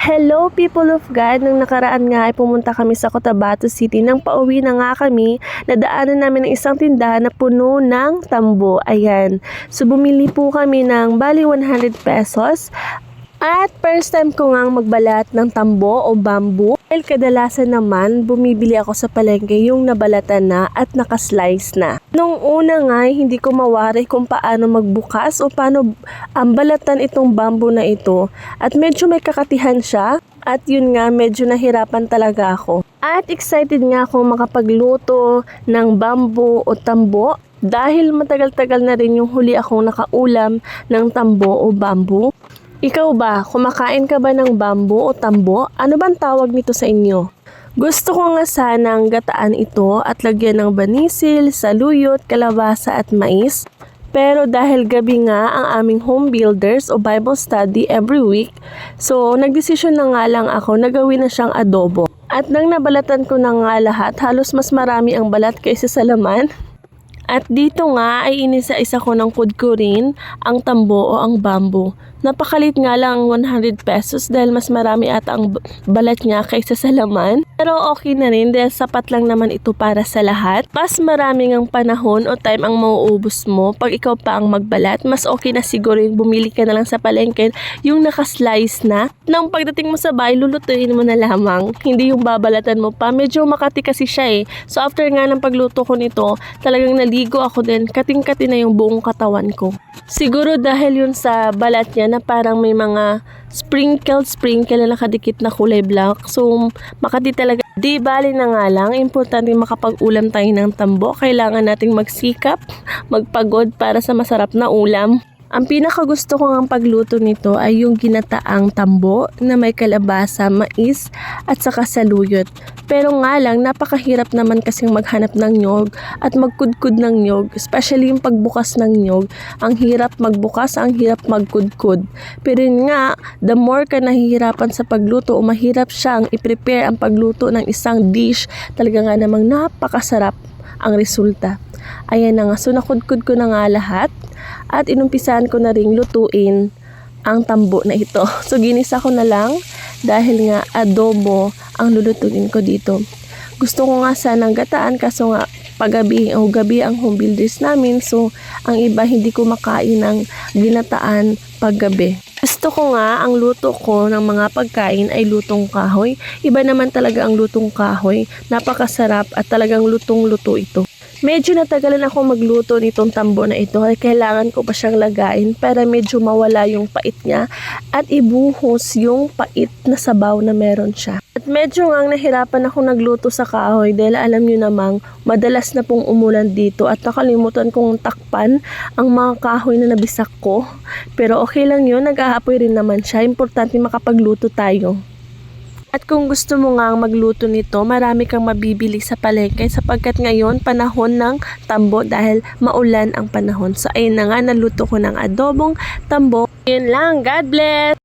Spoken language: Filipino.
Hello people of God, nung nakaraan nga ay pumunta kami sa Cotabato City. Nang pauwi na nga kami, nadaanan namin ng isang tindahan na puno ng tambo. Ayan. So bumili po kami ng bali 100 pesos. At first time ko ngang magbalat ng tambo o bamboo. Dahil kadalasan naman, bumibili ako sa palengke yung nabalatan na at nakaslice na. Nung una nga, hindi ko mawari kung paano magbukas o paano balatan itong bamboo na ito. At medyo may kakatihan siya. At yun nga, medyo nahirapan talaga ako. At excited nga akong makapagluto ng bamboo o tambo. Dahil matagal-tagal na rin yung huli akong nakaulam ng tambo o bamboo. Ikaw ba, kumakain ka ba ng bamboo o tambo? Ano bang tawag nito sa inyo? Gusto ko nga sanang gataan ito at lagyan ng banisil, saluyot, kalabasa at mais. Pero dahil gabi nga ang aming home builders o Bible study every week, so nagdesisyon na nga lang ako na gawin na siyang adobo. At nang nabalatan ko na nga lahat, halos mas marami ang balat kaysa sa laman. At dito nga ay inisa-isa ko ng kudkurin ang tambo o ang bamboo. Napakalit nga lang 100 pesos dahil mas marami ata ang balat niya kaysa sa laman. Pero okay na rin dahil sapat lang naman ito para sa lahat. Mas maraming ang panahon o time ang mauubos mo pag ikaw pa ang magbalat. Mas okay na siguro yung bumili ka na lang sa palengke yung nakaslice na. Nang pagdating mo sa bahay, lulutuin mo na lamang. Hindi yung babalatan mo pa. Medyo makati kasi siya eh. So after nga ng pagluto ko nito, talagang naligo ako din. Kating-kati na yung buong katawan ko. Siguro dahil yun sa balat niya na parang may mga sprinkle na nakadikit na kulay black. So makati talaga. Di bali na nga lang, importante makapag-ulam tayo ng tambo. Kailangan nating magsikap, magpagod para sa masarap na ulam. Ang pinakagusto ko ngang pagluto nito ay yung ginataang tambo na may kalabasa, mais at saka saluyot. Pero nga lang, napakahirap naman kasing maghanap ng nyog at magkudkud ng nyog. Especially yung pagbukas ng nyog. Ang hirap magbukas, ang hirap magkudkud. Pero yun nga, the more ka nahihirapan sa pagluto o mahirap siyang i-prepare ang pagluto ng isang dish, talaga nga namang napakasarap ang resulta. Ayan na nga, so nakudkud ko na nga lahat. At inumpisahan ko na ring lutuin ang tambo na ito. So ginisa ko na lang dahil nga adobo ang lulutuin ko dito. Gusto ko nga sanang gataan kaso nga gabi ang home builders namin. So ang iba hindi ko makain ng ginataan paggabi. Gusto ko nga ang luto ko ng mga pagkain ay lutong kahoy. Iba naman talaga ang lutong kahoy. Napakasarap at talagang lutong-luto ito. Medyo natagalan ako magluto nitong tambo na ito ay kailangan ko pa siyang lagain para medyo mawala yung pait niya at ibuhos yung pait na sabaw na meron siya. At medyo nga nahirapan ako nagluto sa kahoy dahil alam nyo namang madalas na pong umulan dito at nakalimutan kong takpan ang mga kahoy na nabisak ko. Pero okay lang yun, nag-aapoy rin naman siya. Importante makapagluto tayo. At kung gusto mo nga magluto nito, marami kang mabibili sa palengke sapagkat ngayon panahon ng tambo dahil maulan ang panahon. So ayun na nga, naluto ko ng adobong tambo. Yun lang, God bless!